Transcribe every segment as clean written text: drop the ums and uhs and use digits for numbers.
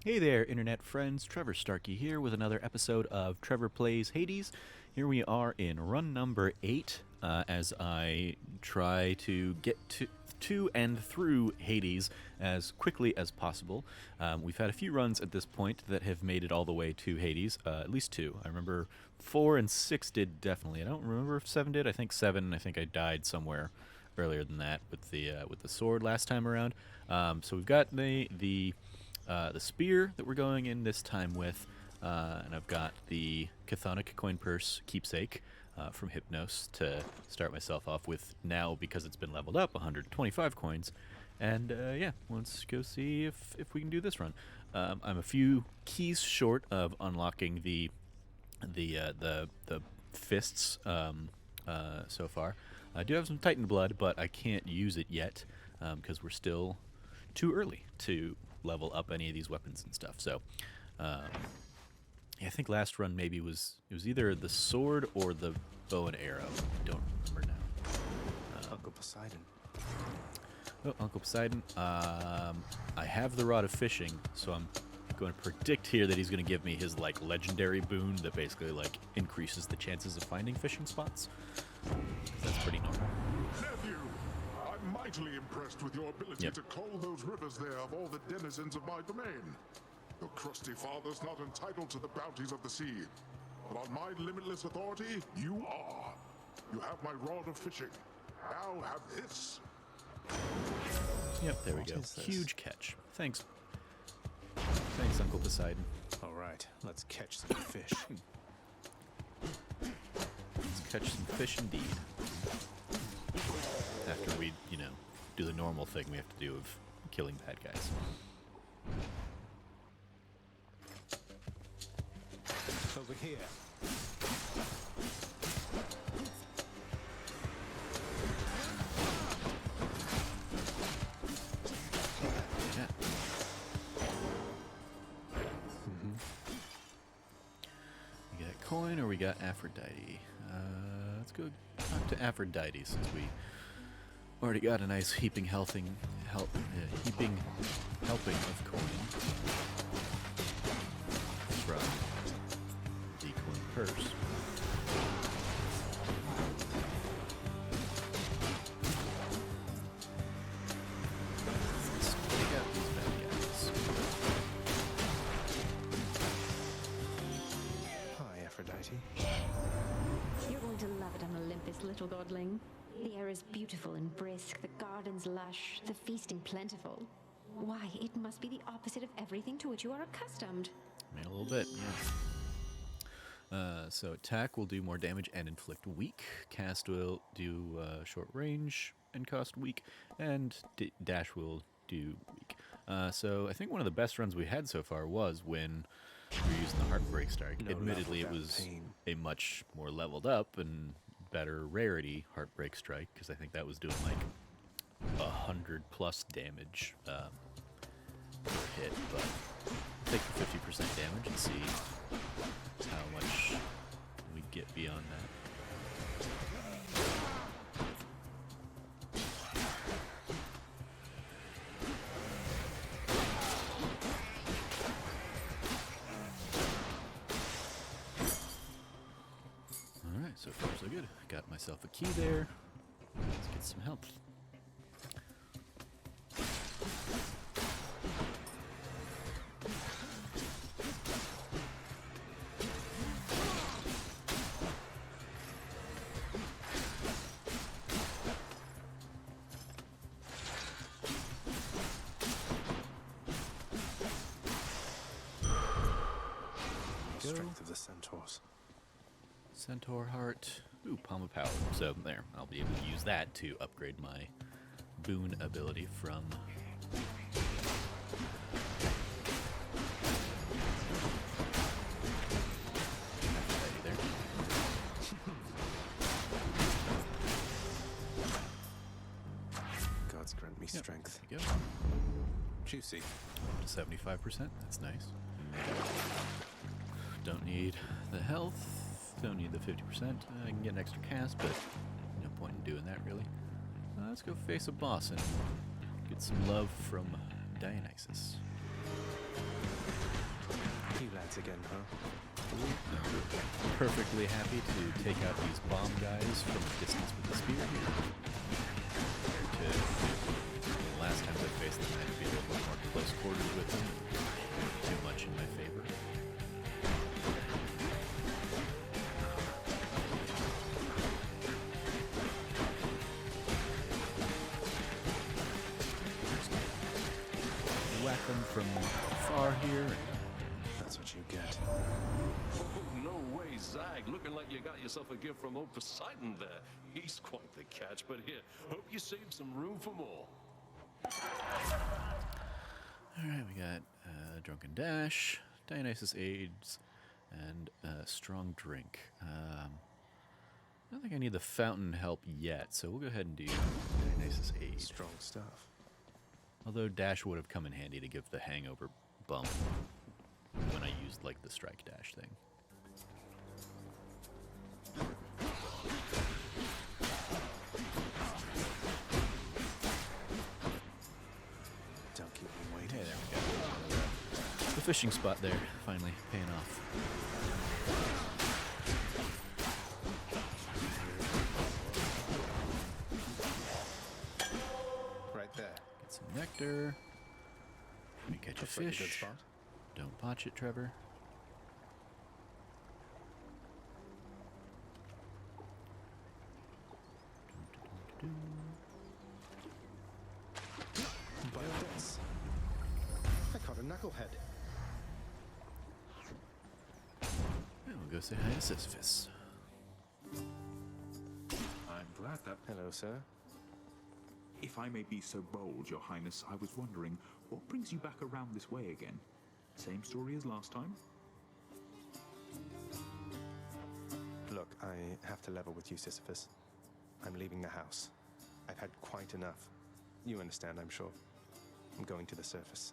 Hey there, internet friends. Trevor Starkey here with another episode of Trevor Plays Hades. Here we are in run number 8 as I try to get to and through Hades as quickly as possible. We've had a few runs at this point that have made it all the way to Hades, at least 2. I remember 4 and 6 did definitely. I don't remember if 7 did. I think 7, I think I died somewhere earlier than that with the sword last time around. So we've got the spear that we're going in this time with, and I've got the Chthonic coin purse keepsake from Hypnos to start myself off with now because it's been leveled up 125 coins. And yeah, let's go see if we can do this run. I'm a few keys short of unlocking the fists so far. I do have some Titan blood, but I can't use it yet because we're still too early to level up any of these weapons and stuff. So yeah, I think last run maybe it was either the sword or the bow and arrow. I don't remember now. Uncle Poseidon. Oh, Uncle Poseidon. I have the rod of fishing, so I'm going to predict here that he's going to give me his like legendary boon that basically like increases the chances of finding fishing spots. That's pretty normal. Nephew, I'm mightily impressed with your ability to cull those rivers there of all the denizens of my domain. Your crusty father's not entitled to the bounties of the sea, but on my limitless authority, you are. You have my rod of fishing. Now have this. Yep, there we go. Huge catch. Thanks. Thanks, Uncle Poseidon. All right, let's catch some fish. Let's catch some fish indeed. After we, do the normal thing we have to do of killing bad guys. Over here. Yeah. We got coin or we got Aphrodite? Let's go talk to Aphrodite since we already got a nice heaping helping of coin from the coin purse. Let's take out these bad guys. Hi, Aphrodite. You're going to love it on Olympus, little godling. The air is beautiful and brisk, the gardens lush, the feasting plentiful. Why, it must be the opposite of everything to which you are accustomed. I mean, a little bit, yeah. So attack will do more damage and inflict weak. Cast will do short range and cost weak. And dash will do weak. So I think one of the best runs we had so far was when we were using the Heartbreak Strike. No Admittedly, it love was without pain. a much more leveled up and better rarity Heartbreak Strike, because I think that was doing like 100+ damage per hit. But take the 50% damage and see how much we get beyond that. Alright, so far so good. Got myself a key there. Let's get some health. Strength of the centaurs. Centaur Heart. Ooh, Palm of Power. So there, I'll be able to use that to upgrade my boon ability from... there. Gods grant me strength. There you go. Juicy. Up to 75%. That's nice. Don't need the health. Don't need the 50%. I can get an extra cast, but no point in doing that, really. Let's go face a boss and get some love from Dionysus. meet again, huh? Perfectly happy to take out these bomb guys from a distance with the spear here. Compared to the last times I faced them, I had to be a little bit more close quarters with them. Too much in my favor. Whack them from far here. That's what you get. Oh, no way, Zag. Looking like you got yourself a gift from old Poseidon there. He's quite the catch, but here, hope you save some room for more. Alright, we got Drunken Dash, Dionysus Aids, and Strong Drink. I don't think I need the fountain help yet, so we'll go ahead and do Dionysus Aid. Strong stuff. Although Dash would have come in handy to give the hangover bump when I used like the strike dash thing. Don't keep me waiting. Hey, there we go. The fishing spot there, finally paying off. Right there. Get some nectar. Let me catch a Looks like a good fish. spot. Don't botch it, Trevor. Like this. I caught a knucklehead. And we'll go say hi to Sisyphus. I'm glad that, Hello, sir. if I may be so bold, Your Highness, I was wondering, what brings you back around this way again? Same story as last time? Look, I have to level with you, Sisyphus. I'm leaving the house. I've had quite enough. You understand, I'm sure. I'm going to the surface.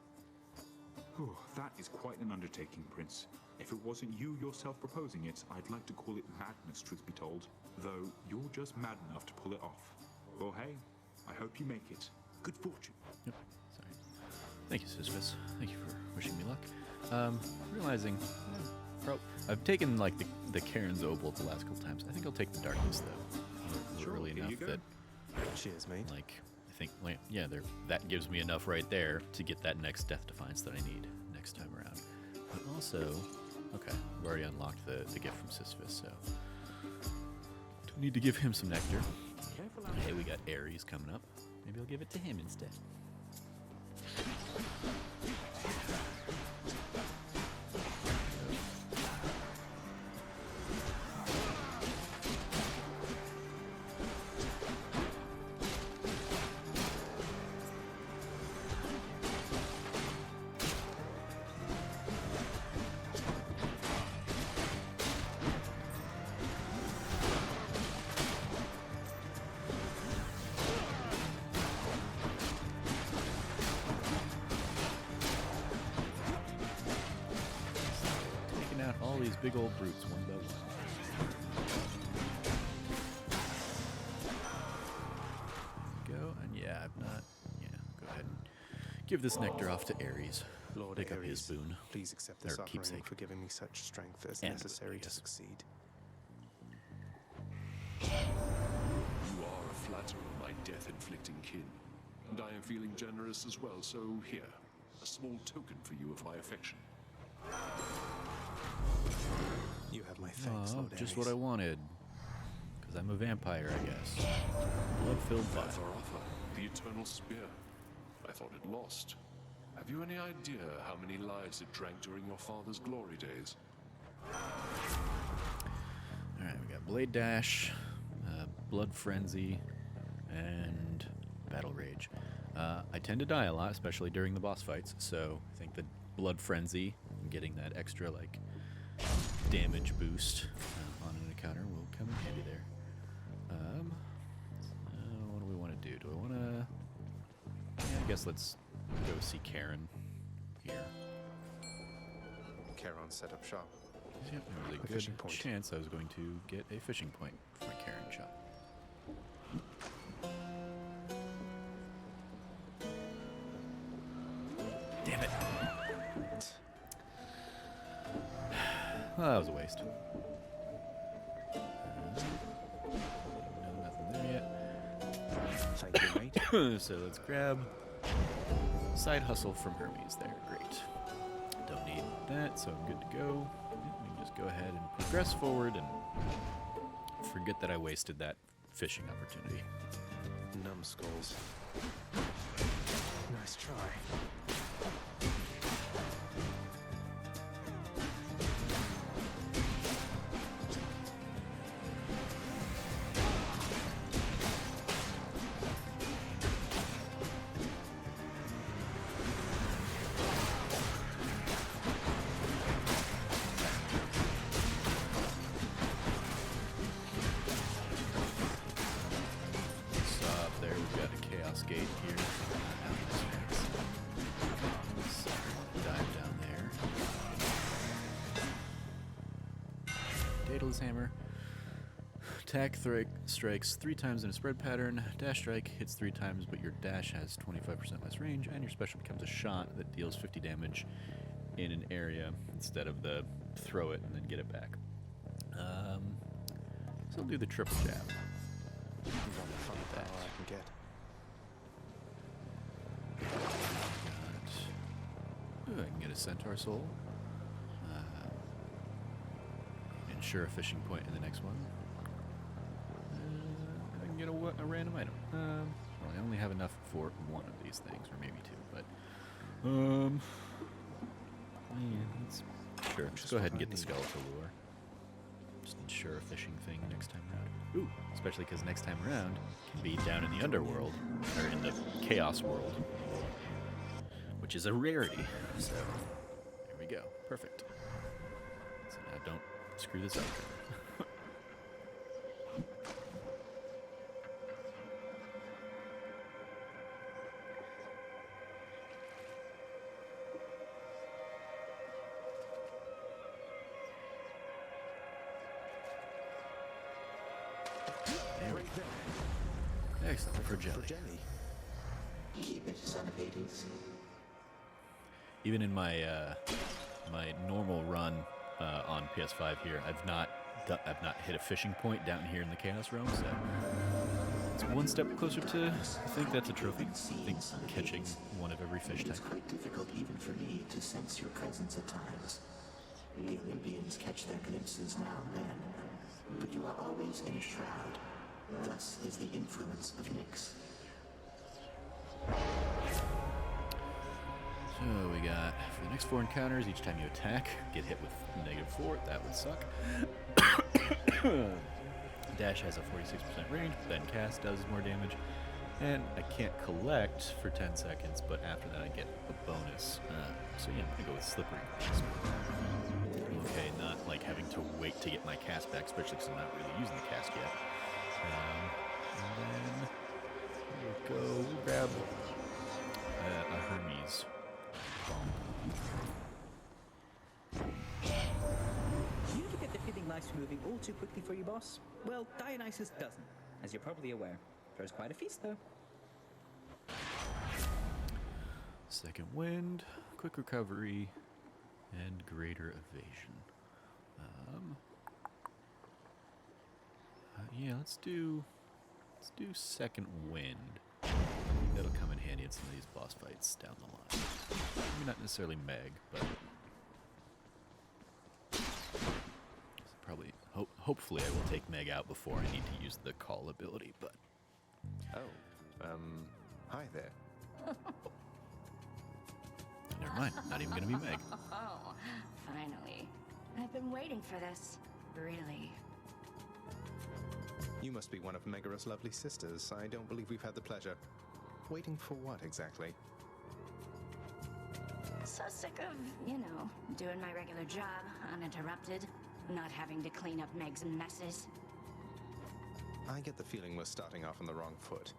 Oh, that is quite an undertaking, Prince. If it wasn't you yourself proposing it, I'd like to call it madness, truth be told. Though you're just mad enough to pull it off. Well, hey, I hope you make it. Good fortune. Yep. Sorry. Thank you, Sisyphus. Thank you for wishing me luck. Realizing, I've taken like the Karen's Opal the last couple times. I think I'll take the Darkness though. Sure, Early here enough you go. that Cheers, mate. like I think like, yeah, that gives me enough right there to get that next Death Defiance that I need next time around. But also, okay, I've already unlocked the gift from Sisyphus, so don't need to give him some nectar. Careful out Hey, we got Ares coming up. Maybe I'll give it to him instead. Taking out all these big old brutes one by one. There we go, and yeah, I've not. Yeah, go ahead and give this nectar off to Ares. Lord Pick up Ares, his boon. please accept this Or offering keepsake. for giving me such strength as And necessary boon, to yes. succeed. You are a flatterer, my death-inflicting kin. And I am feeling generous as well, so here, a small token for you of my affection. You have my thanks, Oh, Lord just Ares. what I wanted. Because I'm a vampire, I guess. Blood-filled vial. Vatharafa, the eternal spear. I thought it lost. Have you any idea how many lives it drank during your father's glory days? Alright, we got Blade Dash, Blood Frenzy, and Battle Rage. I tend to die a lot, especially during the boss fights, so I think the Blood Frenzy, and getting that extra, like, damage boost on an encounter will come in handy there. What do we want to do? Do I want to... Yeah, I guess let's go see Karen here. Charon set up shop. Yep, there was a A good fishing point. chance I was going to get a fishing point for my Karen shop. Damn it! Oh, that was a waste. No, nothing there yet. Thank you, mate. So let's grab side hustle from Hermes there. Great. Don't need that, so I'm good to go. We can just go ahead and progress forward and forget that I wasted that fishing opportunity. Numbskulls. Nice try. Gate here. Let's dive down there. Daedalus hammer. Attack strikes 3 times in a spread pattern. Dash strike hits 3 times, but your dash has 25% less range, and your special becomes a shot that deals 50 damage in an area instead of the throw it and then get it back. So I'll do the triple jab. You've got the fun power I can get. I can get a centaur soul. Ensure a fishing point in the next one. I can get a random item. Well, I only have enough for one of these things, or maybe 2, but yeah, let's sure. Just go ahead and get the skeletal lure. Just ensure a fishing thing next time around. Ooh, especially because next time around can be down in the underworld or in the chaos world, which is a rarity. So, there we go. Perfect. So now don't screw this up, Trevor. There we go. Excellent for jelly. Keep it, son of Hades. Even in my my normal run on PS5 here, I've not hit a fishing point down here in the Chaos Realm, so it's one step closer to. I think that's a trophy. I think catching one of every fish type. It's quite difficult even for me to sense your presence at times. The Olympians catch their glimpses now and then, but you are always in a shroud. Thus is the influence of Nyx. So we got, for the next 4 encounters, each time you attack, get hit with -4. That would suck. Dash has a 46% range, then cast does more damage. And I can't collect for 10 seconds, but after that I get a bonus. So yeah, I'm going to go with Slippery Grasp. Okay, not like having to wait to get my cast back, especially because I'm not really using the cast yet. And then we'll grab a Hermes. You ever get the feeling life's moving all too quickly for you, boss? Well, Dionysus doesn't. As you're probably aware. Throws quite a feast, though. Second wind, quick recovery, and greater evasion. Yeah, let's do second wind. That'll come in handy in some of these boss fights down the line. Maybe not necessarily Meg, but probably, hopefully I will take Meg out before I need to use the call ability, but... Hi there. Never mind, not even gonna be Meg. Oh, finally. I've been waiting for this. Really. You must be one of Megaros' lovely sisters. I don't believe we've had the pleasure. Waiting for what, exactly? So sick of, doing my regular job, uninterrupted, not having to clean up Meg's messes. I get the feeling we're starting off on the wrong foot.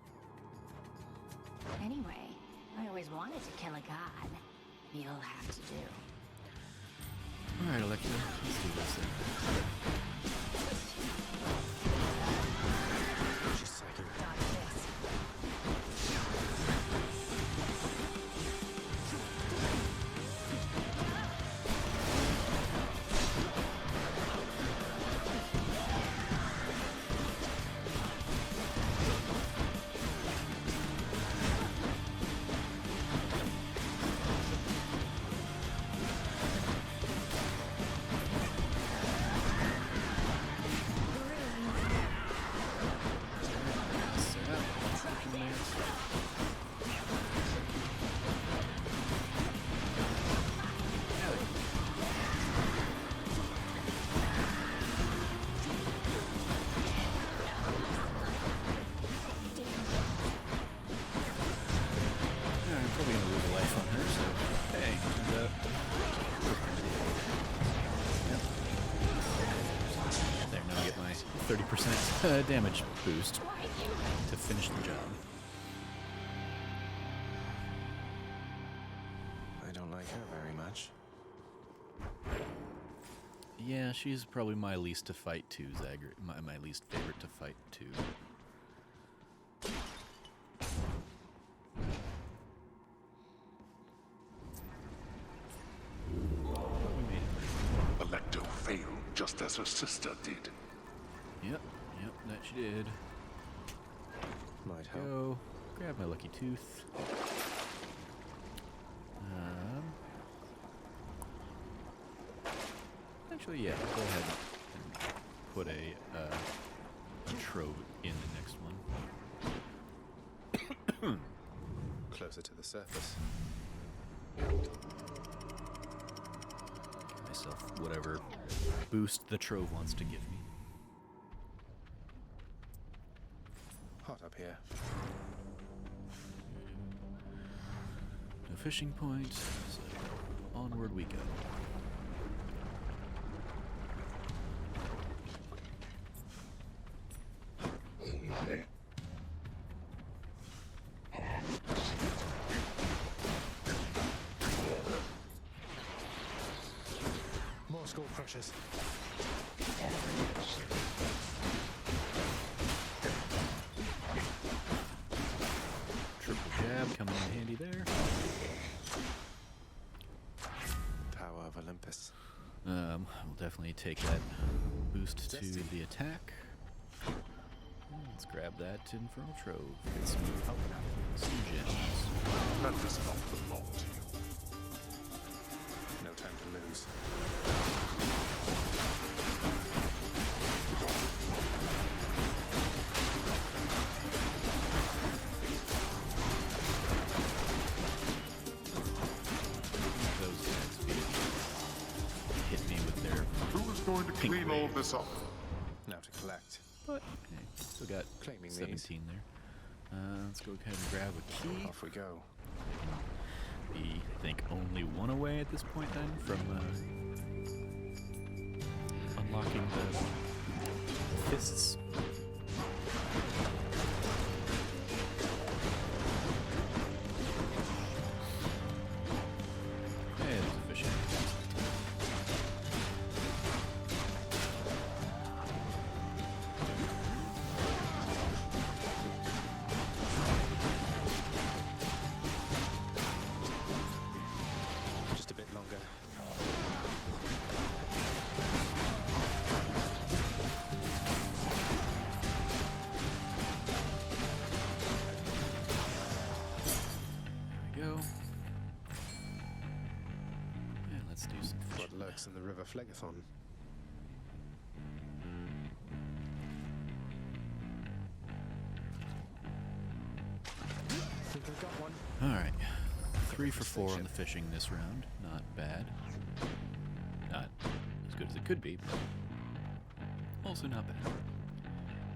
Anyway, I always wanted to kill a god. You'll have to do. Alright, Alexa, let's do this then. She's psychic. Got this. 30% damage boost to finish the job. I don't like her very much. Yeah, she's probably my least to fight too, Zagreus. My least favorite to fight too. Alecto failed just as her sister did. Yep, that she did. Might help. Go grab my lucky tooth. Actually, yeah, go ahead and put a trove in the next one. Closer to the surface. Give myself whatever boost the trove wants to give me. Hot up here. No fishing point, so onward we go. More skull crushers. Triple jab coming in handy there. Tower of Olympus. We'll definitely take that boost to the attack. Let's grab that Infernal Trove. Get some gems. That does not belong to you. No time to lose. Those guys hit me with their Who is going to Pink clean all wave. this up? Now to collect. But hey, still got Claiming 17 there. Let's go ahead and grab a key. Off we go. Be, I think, only one away at this point then from unlocking the fists. Hey, there's a fish. Just a bit longer. There we go. And let's do some What fishing. lurks in the river Phlegathon? Think I got one. Alright. 3 for 4 on the fishing this round. Not bad. Not as good as it could be, but also not bad.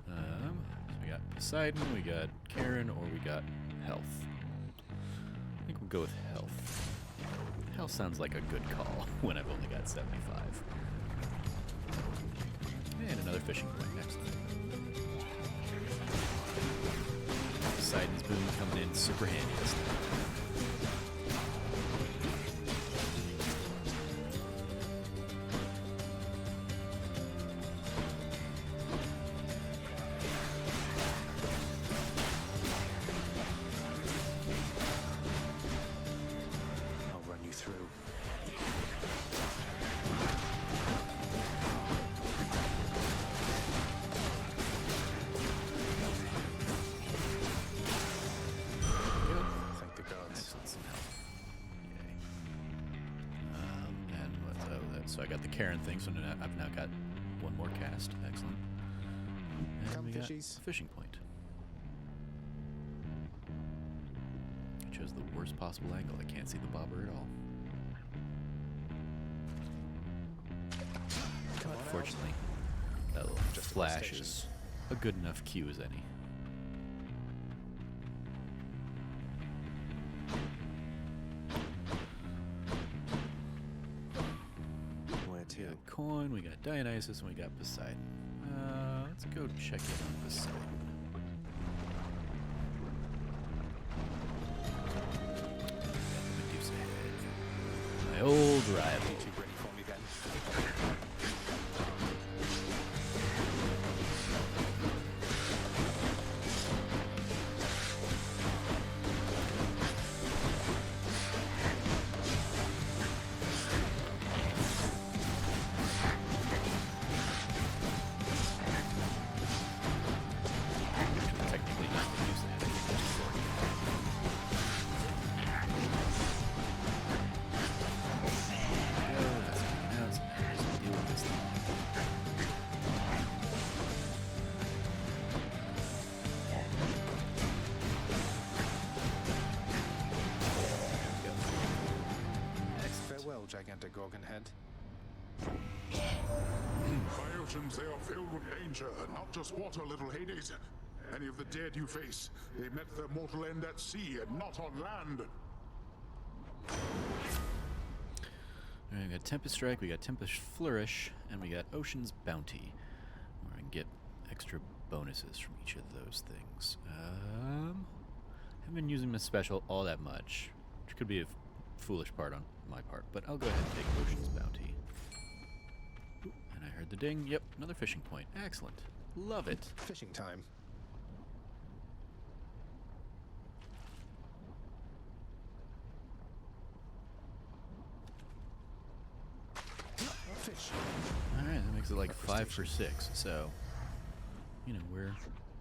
So we got Poseidon, we got Karen, or we got health. I think we'll go with health. Health sounds like a good call when I've only got 75. And another fishing point. Excellent. Poseidon's boom coming in super handy this time. I'll run you through. Thank the gods. Excellent, some help. Yay. And what? So I got the Karen thing, so now I've now got one more cast. Excellent. And Come, we got fishies. a fishing point. I chose the worst possible angle. I can't see the bobber at all. Come on out. Fortunately, that little Just a flash station. is a good enough cue as any. Where We to? got Coin, we got Dionysus, and we got Poseidon. Let's go check in on this side. Medusa head. My old rival. You ready for me then? Technically not Medusa head. Deal with this thing. Farewell, gigantic Gorgon head. My oceans, they are filled with danger, not just water, little Hades. Any of the dead you face, they met their mortal end at sea and not on land. Alright, we got Tempest Strike, we got Tempest Flourish, and we got Ocean's Bounty. Where I can get extra bonuses from each of those things. Haven't been using this special all that much, which could be a foolish part on my part, but I'll go ahead and take Ocean's Bounty. Ooh, and I heard the ding. Yep, another fishing point. Excellent. Love it. Fishing time. Fish. Alright, that makes it like 5 for 6, so you know,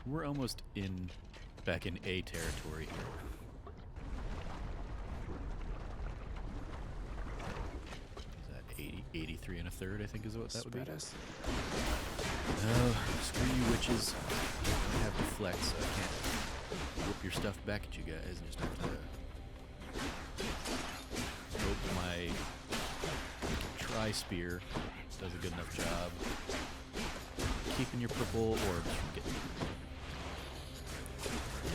we're almost back in A territory here. Is that 83 and a third, I think is what that would be. Oh, screw you witches. I have deflect, so I can't whip your stuff back at you guys. I just have to hope my tri-spear does a good enough job keeping your purple orbs from getting you.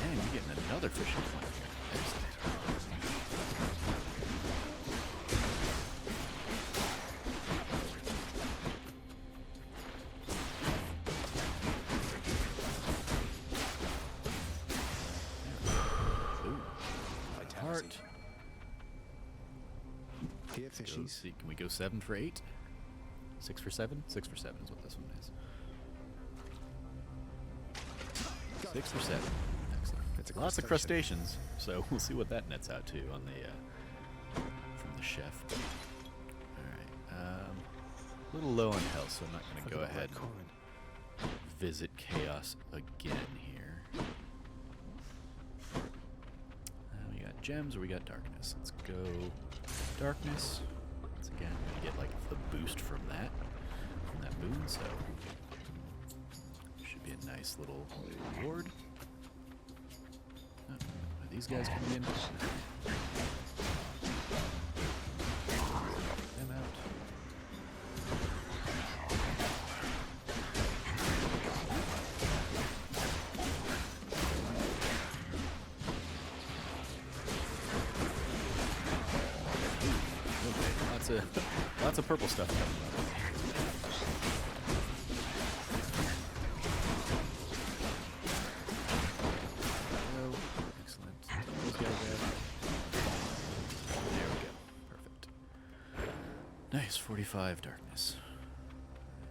Dang, you're getting another fishing point here. Excellent. Heart. Here, Let's fishies. see, can we go 7 for 8? 6 for 7? 6 for 7 is what this one is. 6 for 7. Excellent. It's a Lots of crustacean. crustaceans, so we'll see what that nets out to on the from the chef. Alright. A little low on health, so I'm not going to go ahead and visit Chaos again here. We got gems or we got darkness. Let's go darkness. Once again, I'm going to get like the boost from that moon, so should be a nice little reward. Oh, are these guys coming in? Them out. Okay, lots of purple stuff coming up. Oh, excellent. Those guys out. There we go. Perfect. Nice, 45 darkness.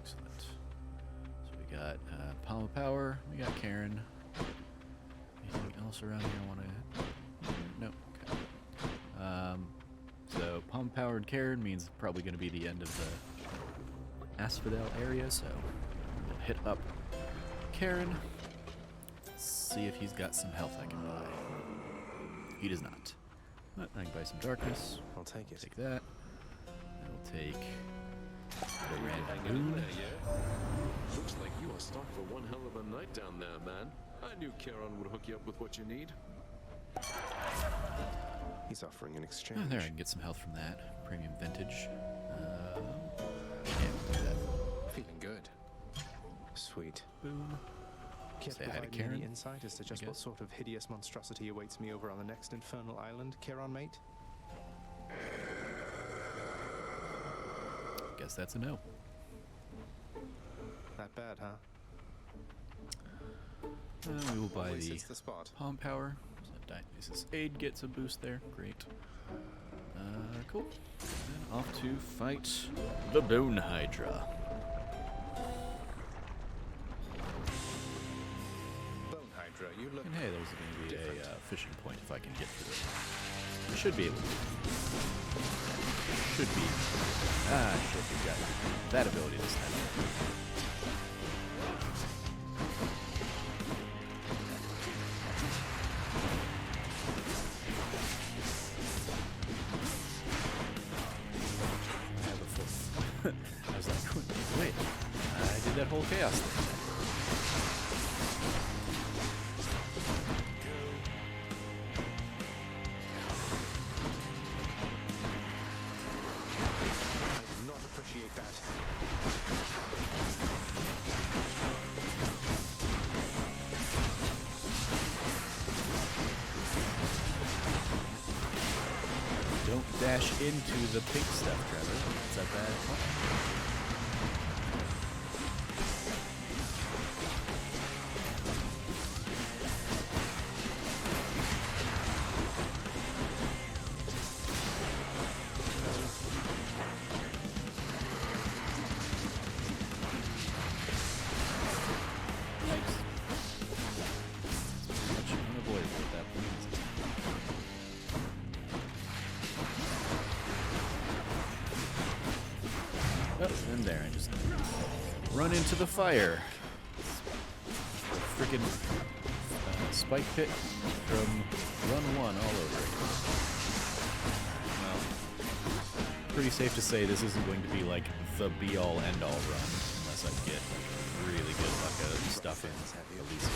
Excellent. So we got Palm of Power. We got Karen. Anything else around here I want to... Nope. Okay. So palm-powered Karen means probably going to be the end of the Asphodel area, so we'll hit up Karen. See if he's got some health I can buy. He does not. But I can buy some darkness. I'll take it. Take that. I will take the random Hanging in moon. there, yeah? Looks like you are stocked for one hell of a night down there, man. I knew Charon would hook you up with what you need. He's offering an exchange. Oh, there, I can get some health from that. Premium vintage. Yeah, we'll do that. Feeling good. Sweet. Boom. Care to Say hi to provide me Karen, any insight as to just what guess. sort of hideous monstrosity awaits me over on the next infernal island, Charon mate? Guess that's a no. That bad, huh? We will buy Always the hits the spot. palm power. So Dionysus Aid gets a boost there. Great. Cool. Then off to fight the Bone Hydra. Bone Hydra, you look. And hey, there's going to be different. a fishing point if I can get through it. I should be able to. Should be. Shit, we got that ability this time. I was like, wait, I did that whole chaos thing. I do not appreciate that. Don't dash into the pig stuff, Trevor. Is that bad? Yikes. It's pretty much unavoidable at that point. Oh, and there, I just run into the fire. Freaking spike pit from run 1 all over again. Well, pretty safe to say this isn't going to be like the be-all, end-all run, unless I get really good luck of stuff in Elysium.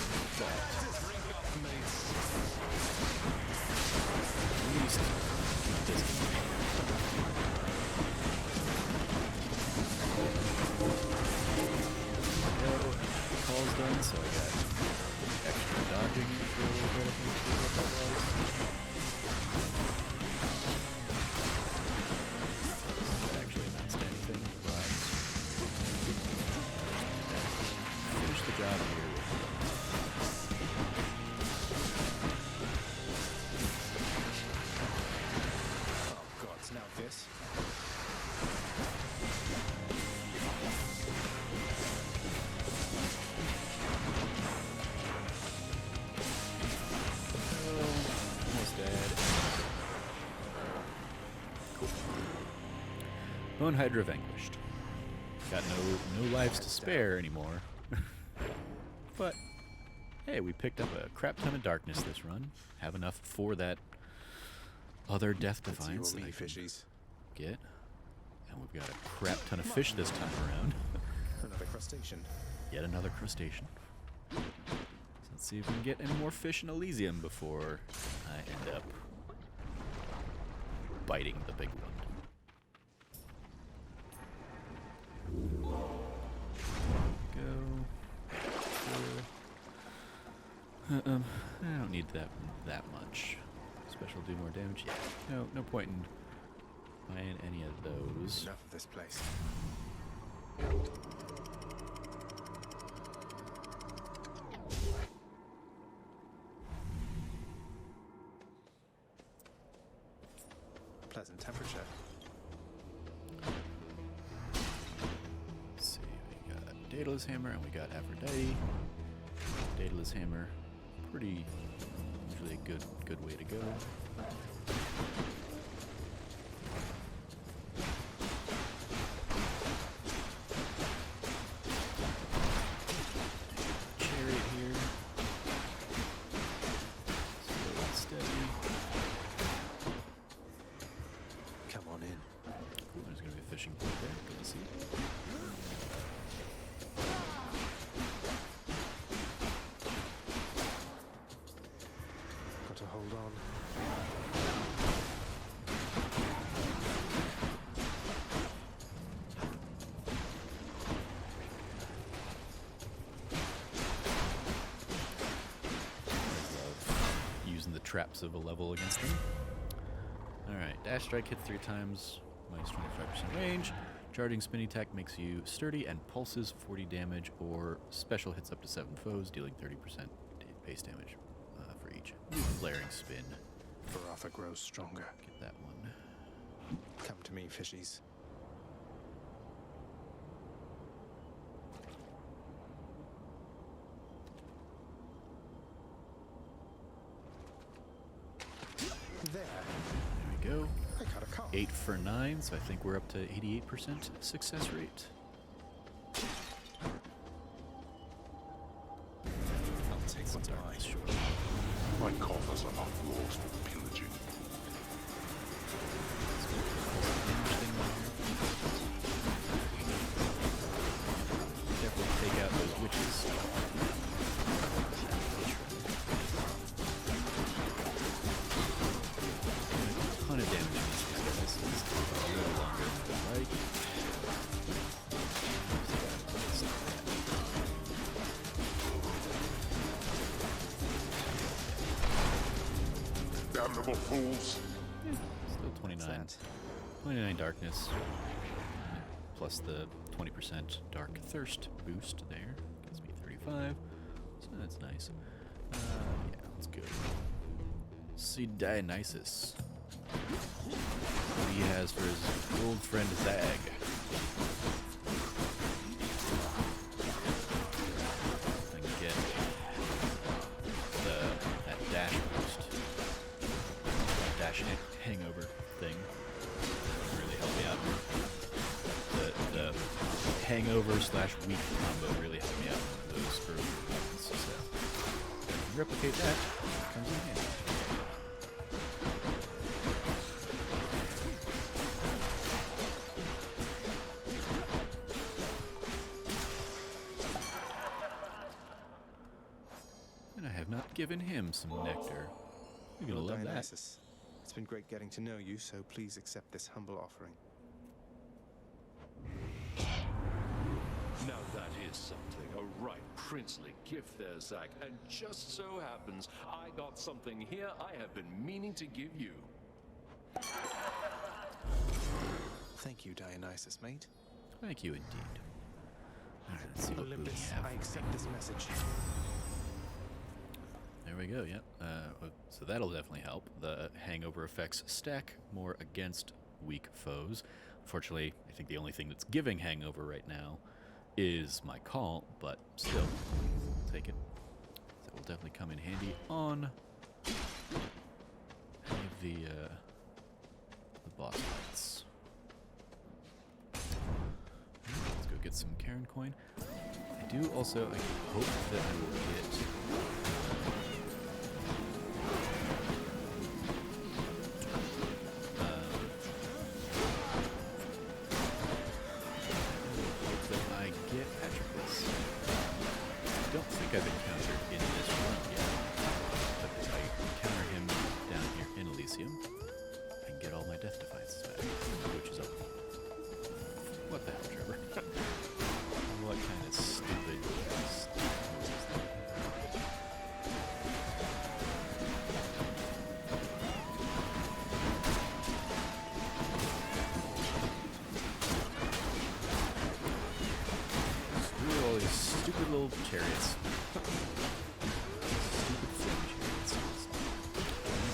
At least not this time. Call's done, so I got extra dodging for a little bit. I think is what that was. That actually amounts to anything, but finish the job here. Oh God, it's now this. Almost dead. Cool. Bone Hydra vanquished. Got no lives to spare anymore. But hey, we picked up a crap ton of darkness this run. Have enough for that other Death It's you Defiance or that me, I can fishies. get. And we've got a crap ton of fish this time around. Another crustacean. Yet another crustacean. So let's see if we can get any more fish in Elysium before I end up biting the big one. Go. I don't need that much. Special do more damage. Yeah. No point in buying any of those. Enough of this place. Pleasant temperature. Let's see, we got Daedalus Hammer and we got Aphrodite. Daedalus Hammer, pretty usually a good way to go. Chariot here. Slow and steady. Come on in. Cool, there's gonna be a fishing point there. Good to see. Got to hold on. Love using the traps of a level against them. Alright, dash strike hits 3 times, minus 25% range. Charging spin attack makes you sturdy and pulses 40 damage, or special hits up to 7 foes, dealing 30% base damage for each flaring spin. Baratha grows stronger. Get that one. Come to me, fishies. There. There we go. I got a car. 8 for 9, so I think we're up to 88% success rate. I'll take what's mine. Sure. My coffers are not yours for pillaging. Definitely take out those witches. A ton of damage in these guys. This is a little longer than I like. Damnable fools! Still 29. 29 darkness. Plus the 20% dark thirst boost there. Gives me 35. So that's nice. Yeah, let's go. See Dionysus. What he has for his old friend Zag. I can get that dash boost. Dash hangover thing. Really help me out. The hangover / weak combo really helped me out with those early ones. So replicate that. Comes in handy. And I have not given him some nectar. You're gonna love that. Dionysus, it's been great getting to know you, so please accept this humble offering. Now that is something. A right princely gift there, Zach. And just so happens, I got something here I have been meaning to give you. Thank you, Dionysus, mate. Thank you indeed. Alright, let's see what we Olympus, have. I accept this message. There we go, yep. So that'll definitely help. The hangover effects stack more against weak foes. Unfortunately, I think the only thing that's giving hangover right now is my call, but still, I'll take it. That will definitely come in handy on any of the boss fights. Let's go get some Karen coin. I do also, I hope that I will get I've encountered in this run yet, but if I encounter him down here in Elysium, I can get all my death defiances back, which is up. What the hell, Trevor? What kind of stupid move is that? Screw all these stupid little chariots.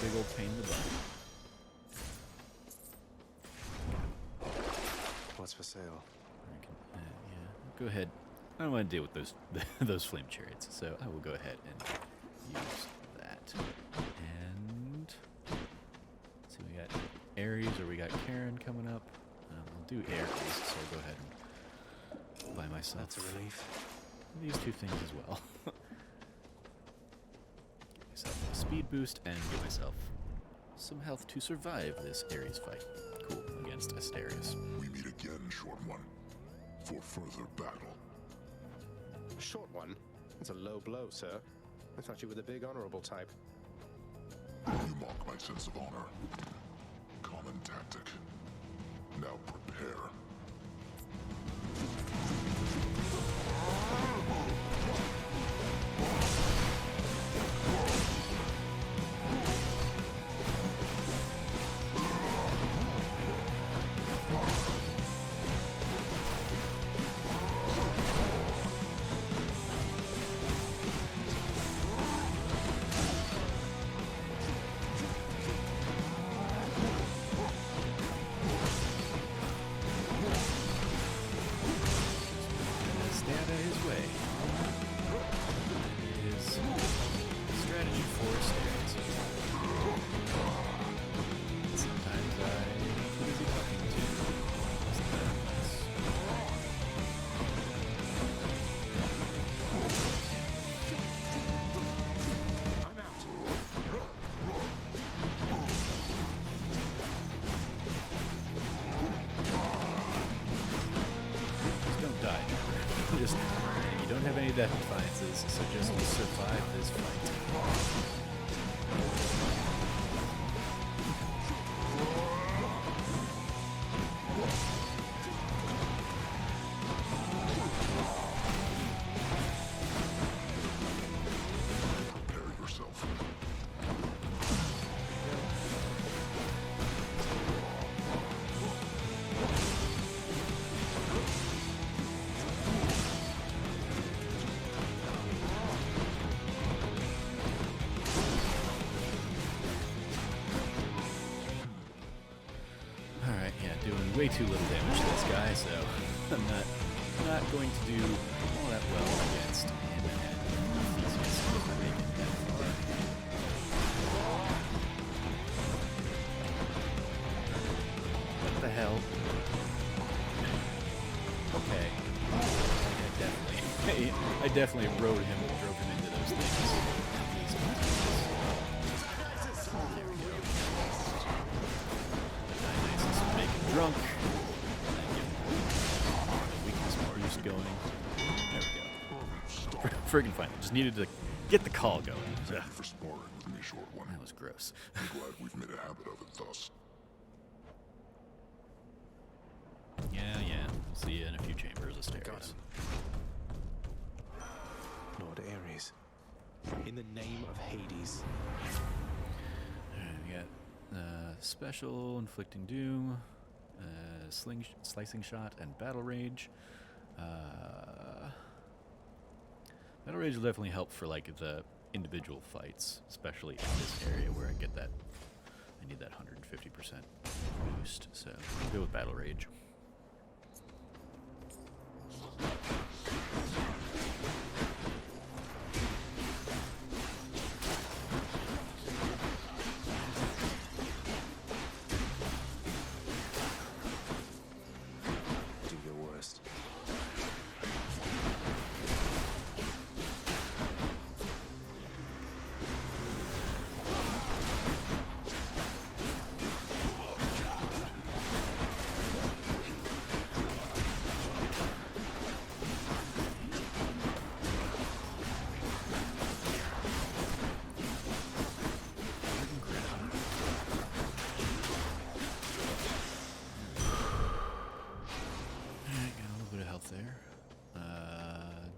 Big old pain in the butt. What's for sale? Yeah, go ahead. I don't want to deal with those those flame chariots, so I will go ahead and use that. And let's see, we got Ares or we got Karen coming up. I'll do Ares, so I'll go ahead and buy myself. That's a relief. These two things as well. Give myself a speed boost and give myself some health to survive this Ares fight. Cool, against Asterius. We meet again, Short One, for further battle. Short one? It's a low blow, sir. I thought you were the big honorable type. You mock my sense of honor. Common tactic. Now prepare. way is strategy for Asterius. Sometimes I'm busy talking to I'm out. Just don't die, Trevor. Just, you don't have any death defiances, so just survive this fight. Prepare yourself. Alright, yeah, doing way too little damage to this guy, so I'm not going to do all that well against him and Theseus if I make it that far. What the hell? Okay. I definitely drove him into those things. There we go. Dionysus will make him drunk. And get the weakness boost going. There we go. Friggin' fine. Just needed to get the call going. Thank you for sparring with me, short one. That was gross. I'm glad we've made a habit of it thus. Yeah. We'll see you in a few chambers, Asterius. Lord Ares, in the name of Hades. Alright, we got special, inflicting doom, slicing shot, and battle rage. Battle rage will definitely help for like the individual fights, especially in this area where I get that. I need that 150% boost, so I'll go with battle rage. Do your worst.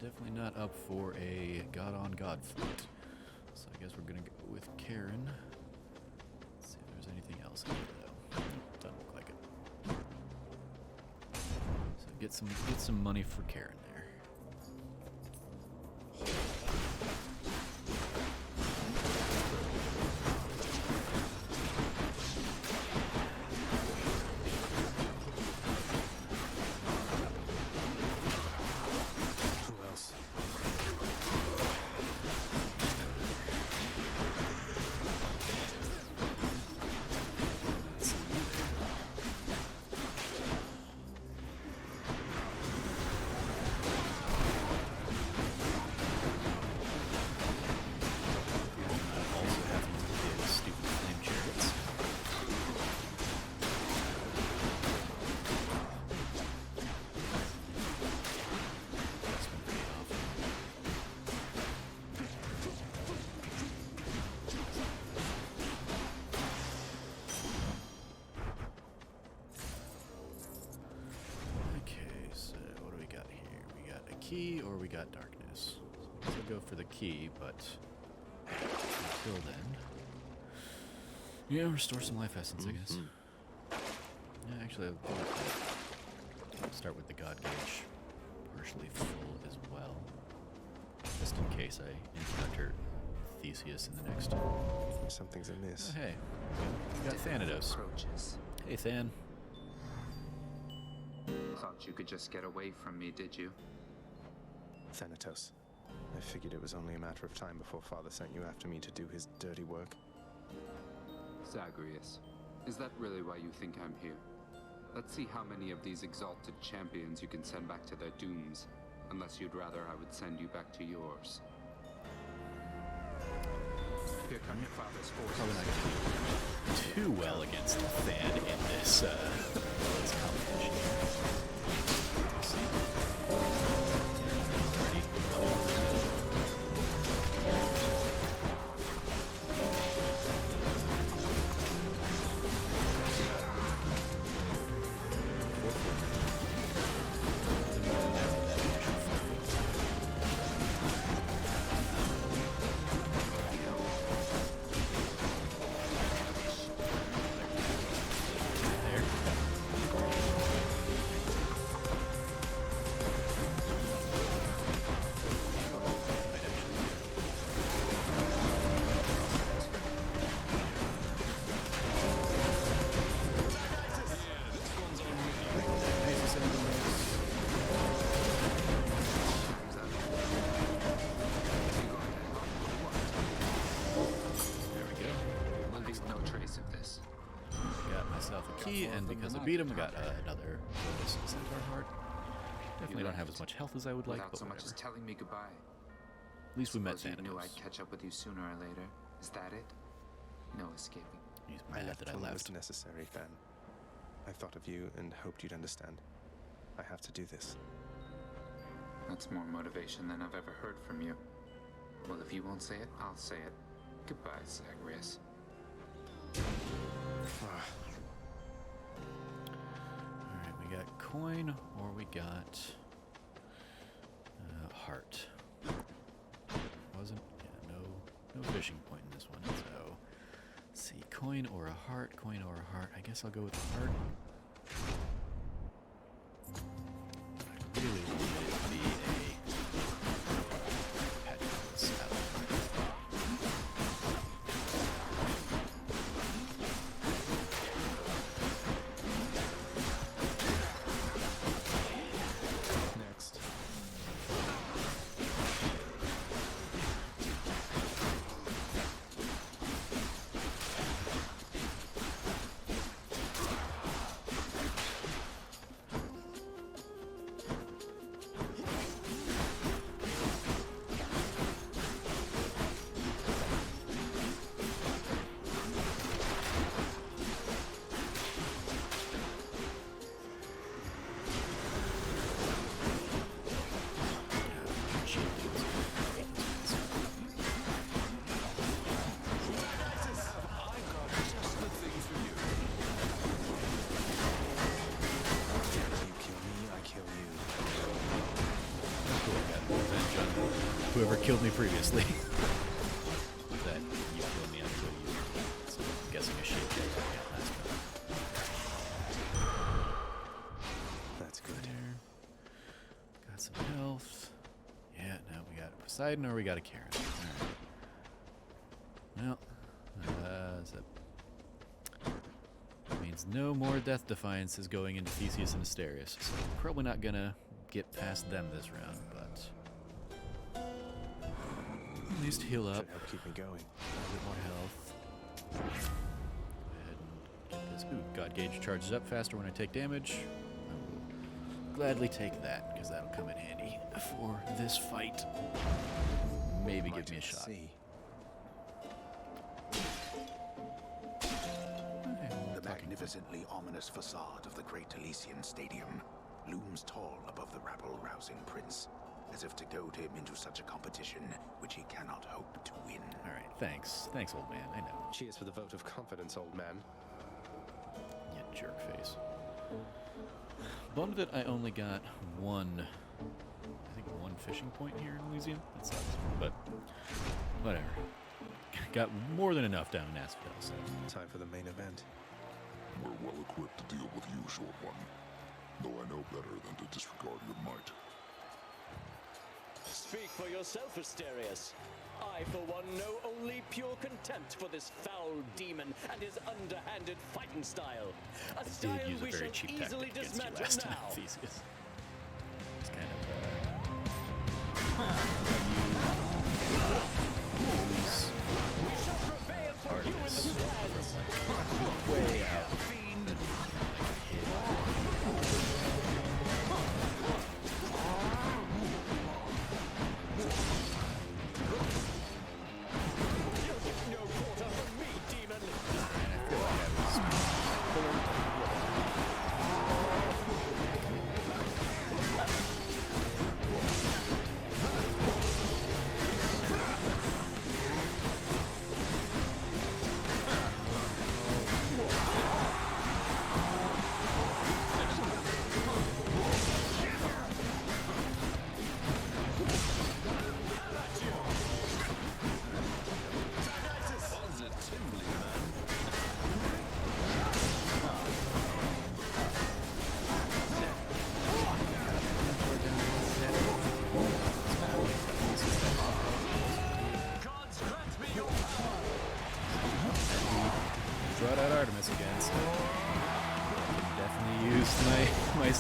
Definitely not up for a god-on-god fight. So I guess we're gonna go with Karen. Let's see if there's anything else in here, though. Nope, doesn't look like it. So get some money for Karen there. Who else? Also having to get stupid flame chariots. That's been paid off. Okay, so what do we got here? We got a key or we got darkness. So I guess I'll go for the key, but until then. Yeah, restore some life essence, I guess. Yeah, actually, I'll go with that. Start with the god gauge partially full as well. Just in case I encounter Theseus in the next. Something's amiss. Oh, hey, we got Thanatos. Approaches. Hey, Than. Thought you could just get away from me, did you? Thanatos. I figured it was only a matter of time before Father sent you after me to do his dirty work. Zagreus, is that really why you think I'm here? Let's see how many of these exalted champions you can send back to their dooms. Unless you'd rather I would send you back to yours. Here come your father's forces. Probably not going to do too well against Than in this competition. Let's see. And because I beat him, I got another bonus centaur heart. Definitely don't have as much health as I would like, Without but so much whatever. as telling me goodbye. At least we met Suppose you knew Thanatos. I'd catch up with you sooner or later. Is that it? No escaping. He's I mad left that I when it left. was necessary, Than. I thought of you and hoped you'd understand. I have to do this. That's more motivation than I've ever heard from you. Well, if you won't say it, I'll say it. Goodbye, Zagreus. Alright, we got coin or we got heart. Wasn't? Yeah, no fishing point in this one. So, let's see, coin or a heart, coin or a heart. I guess I'll go with the heart. I really want it to be a petrol salad. Next. You kill me, I kill you. Cool, I got revenge on whoever killed me previously. That you kill me, I kill you. So I'm guessing a shade that I got last time. That's good. There. Got some health. Yeah, now we got a Poseidon or we got a Karen. Alright. Well, that means no more Death Defiances going into Theseus and Asterius. So probably not gonna get past them this round, but at least heal up. Should help keep me going. A bit more health. Go ahead and get this. Ooh, God Gauge charges up faster when I take damage. I will gladly take that, because that'll come in handy for this fight. Maybe give me a shot. See. The magnificently ominous facade of the great Elysian Stadium looms tall above the rabble-rousing prince, as if to goad him into such a competition which he cannot hope to win. Alright, thanks. Thanks, old man. I know. Cheers for the vote of confidence, old man. You jerk face. Bummed that I only got one fishing point here in Elysium. That sucks. But whatever. Got more than enough down in Asphodel, so. Time for the main event. We're well equipped to deal with you, short one. Though I know better than to disregard your might. Speak for yourself, Asterius. I, for one, know only pure contempt for this foul demon and his underhanded fighting style. A Did style use a we very shall cheap easily tactic against you dismantle last time, now. Theseus. It's kind of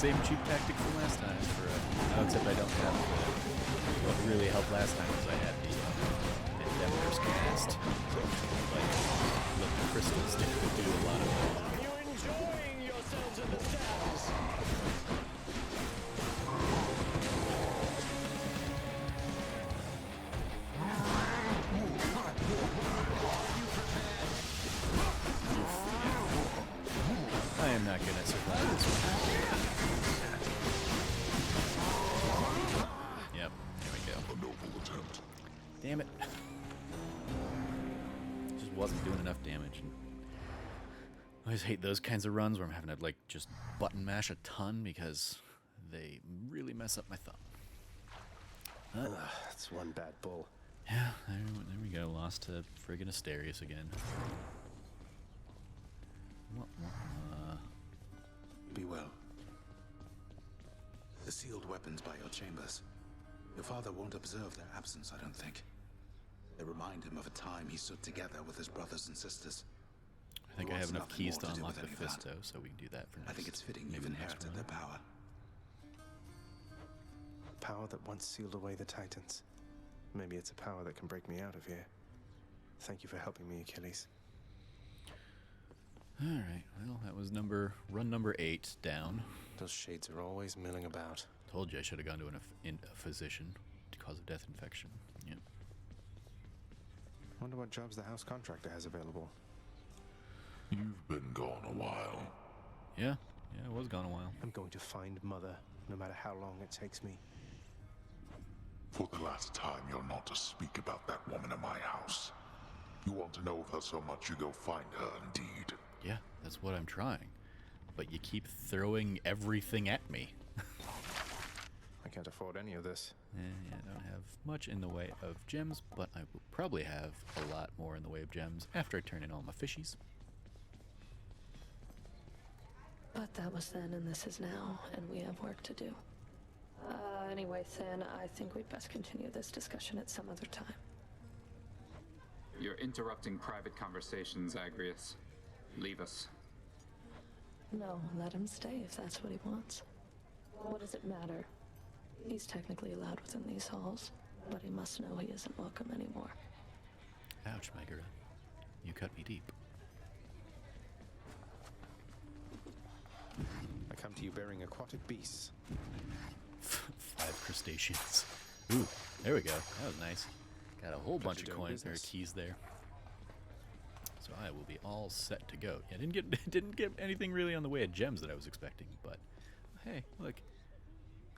same cheap tactic from last time. Except I don't have what really helped last time was I had the Endeavor's cast. Like, let the crystals do a lot of it. Are you enjoying yourselves in the stands? I am not gonna survive this one. Yep, there we go. A noble attempt. Damn it. Just wasn't doing enough damage. I always hate those kinds of runs where I'm having to like just button mash a ton because they really mess up my thumb. That's one bad bull. Yeah, there we go. Lost to friggin' Asterius again. Be well. The sealed weapons by your chambers. Your father won't observe their absence, I don't think. They remind him of a time he stood together with his brothers and sisters. I think I have enough keys to unlock the Fisto, so we can do that for next. I think it's fitting you've inherited their power. Power that once sealed away the Titans. Maybe it's a power that can break me out of here. Thank you for helping me, Achilles. Alright, well, that was run number 8 down. Those shades are always milling about. Told you I should have gone to a physician to cause a death infection. Yep. Wonder what jobs the house contractor has available. You've been gone a while. Yeah, I was gone a while. I'm going to find Mother, no matter how long it takes me. For the last time, you're not to speak about that woman in my house. You want to know of her so much, you go find her indeed. Yeah, that's what I'm trying. But you keep throwing everything at me. I can't afford any of this. Yeah, I don't have much in the way of gems, but I will probably have a lot more in the way of gems after I turn in all my fishies. But that was then and this is now, and we have work to do. Anyway, Sin, I think we'd best continue this discussion at some other time. You're interrupting private conversations, Agrius. Leave us. No, let him stay if that's what he wants. What does it matter? He's technically allowed within these halls, but he must know he isn't welcome anymore. Ouch, Megara. You cut me deep. I come to you bearing aquatic beasts. 5 crustaceans. Ooh, there we go. That was nice. Got a whole bunch of coins or keys there. So I will be all set to go. Yeah, didn't get anything really on the way of gems that I was expecting, but hey, look.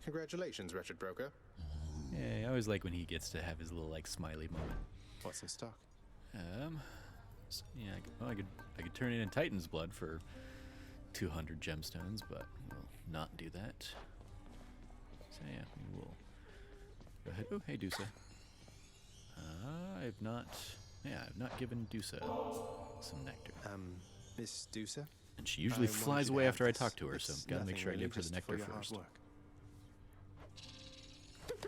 Congratulations, wretched broker. Yeah, I always like when he gets to have his little like smiley moment. What's in stock? So, yeah, I could turn in Titan's blood for 200 gemstones, but we'll not do that. So yeah, we will go ahead. Oh, hey, Dusa. I've not given Dusa some nectar. Miss Dusa? And she usually flies away after I talk to her, so gotta make sure I give her the nectar first.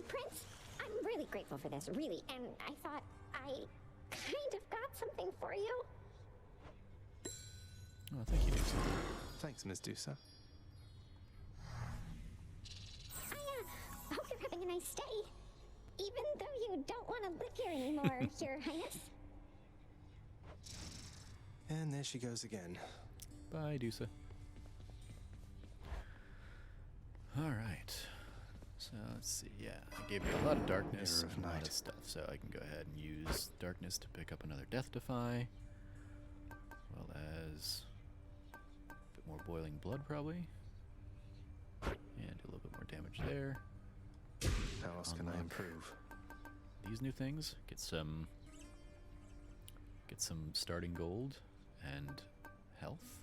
Prince, I'm really grateful for this, really, and I thought I kind of got something for you. Oh, thank you, Dusa. Thanks, Miss Dusa. I hope you're having a nice stay, even though you don't want to live here anymore, Your Highness. And there she goes again. Bye, Dusa. Alright. So, let's see. Yeah, I gave you a lot of darkness and a lot of stuff, so I can go ahead and use darkness to pick up another Death Defy, as well as a bit more Boiling Blood, probably. And do a little bit more damage there. How else can I improve? These new things. Get some starting gold and health.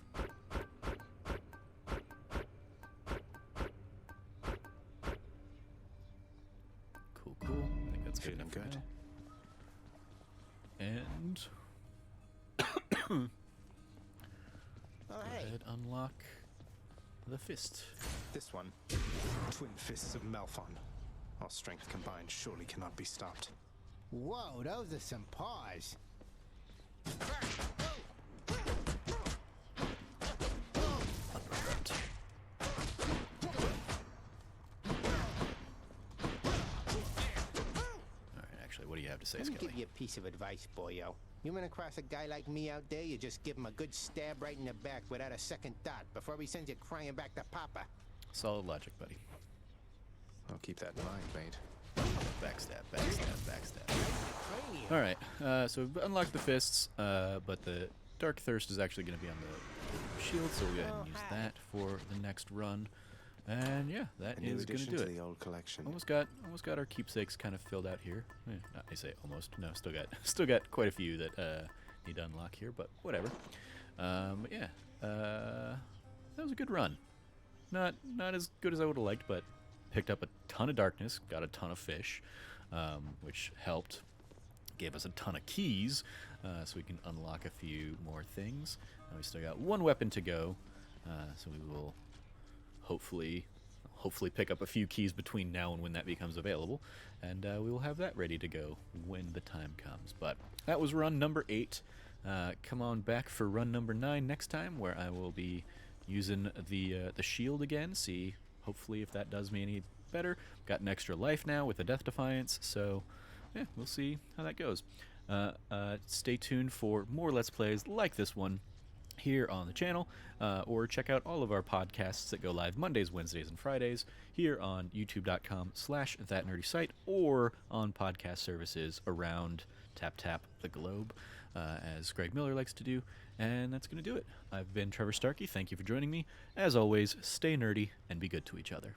Cool. I think that's good enough for now. And go ahead, unlock the fist. This one. Twin Fists of Malphon. Our strength combined surely cannot be stopped. Whoa, those are some paws. Uppercut. to say, Let me Skelly. give you a piece of advice, boyo. You run across a guy like me out there, you just give him a good stab right in the back without a second thought before he sends you crying back to Papa. Solid logic, buddy. I'll keep that in mind, mate. Backstab, backstab, backstab. Alright, so we've unlocked the fists, but the Dark Thirst is actually going to be on the shield, so we'll go ahead and use that for the next run. And yeah, that is going to do it. The old collection. Almost got our keepsakes kind of filled out here. I say almost. No, still got quite a few that need to unlock here, but whatever. But yeah, that was a good run. Not as good as I would have liked, but picked up a ton of darkness, got a ton of fish, which helped. Gave us a ton of keys, so we can unlock a few more things. And we still got one weapon to go, so we will hopefully pick up a few keys between now and when that becomes available, and we will have that ready to go when the time comes. But that was run number 8. Come on back for run number 9 next time, where I will be using the shield again. See, hopefully, if that does me any better. Got an extra life now with the Death Defiance, so yeah, we'll see how that goes. Stay tuned for more Let's Plays like this one here on the channel, or check out all of our podcasts that go live Mondays, Wednesdays, and Fridays here on youtube.com/thatnerdysite, or on podcast services around Tap the globe, as Greg Miller likes to do. And that's going to do it. I've been Trevor Starkey. Thank you for joining me. As always, stay nerdy and be good to each other.